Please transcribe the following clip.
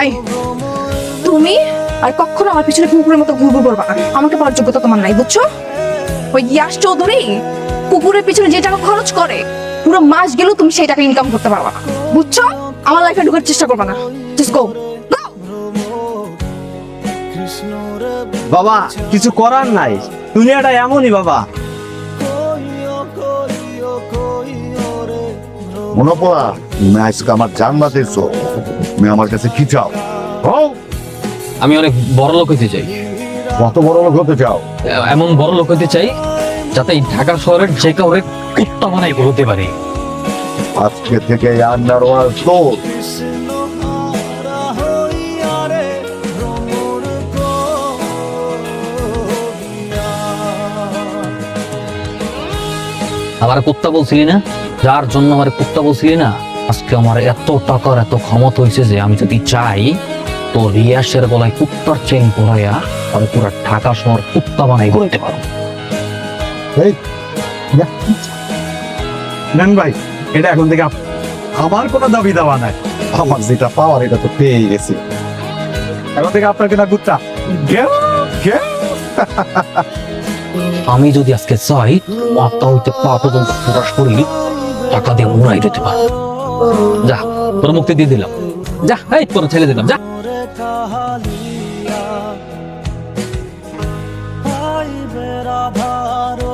এই, তুমি আর কখনো আমার পিছনে কুকুরের মতো ঘুরঘুর করবা না। আমাকে পাওয়ার যোগ্যতা তোমার নাই, বুঝছো? ওই ইয়াশ চৌধুরী কুকুরের পিছনে যে টাকা খরচ করে, পুরো মাস গেলেও তুমি সেই টাকা ইনকাম করতে পারবা না, বুঝছো? আমার লাইফে ঢোকার চেষ্টা করবা না। Just go. বাবা কিছু করার নাই, দুনিয়াটা এমনই বাবা। মনে পড়া তুমি আজকে আমার জান বাঁচাইছো। তুমি আমার কাছে কি চাও? আমি অনেক বড় লোক হইতে চাই, কত বড় লোক হতে চাও? এমন বড় লোক হইতে চাই যাতে এই ঢাকা শহরের যে কাউরে কুত্তা বানাই বলতে পারি। আজকে থেকে আন্ডারওয়ার্ল্ড তোর। আমার কুত্তা বলছিলি না, যার জন্য আমার কুত্তা বলছিলি না, আজকে আমার এত টাকার এত ক্ষমতা হয়েছে যে আমি যদি চাই তো রিয়াসের গলায় কুত্তার চেন পরাইয়া আমি পুরো ঢাকা শহর কুত্তা বানাই বলতে পারো। এই, নেন ভাই, এটা এখন থেকে আমার কোনো দাবি দাওয়া নাই। আমার যেটা পাওয়ার এটা তো পেয়ে গেছি। এখন থেকে আপনার কেনা কুত্তা। আমি যদি আজকে চাই মাথা হইতে পা পর্যন্ত পুরা শরীর টাকা দিয়ে মুড়াই দিতে পারো। যা, তোর মুক্তি দিয়ে দিলাম, যা, এই তোর ছেড়ে দিলাম, যা। ভাই বেড়া ভারো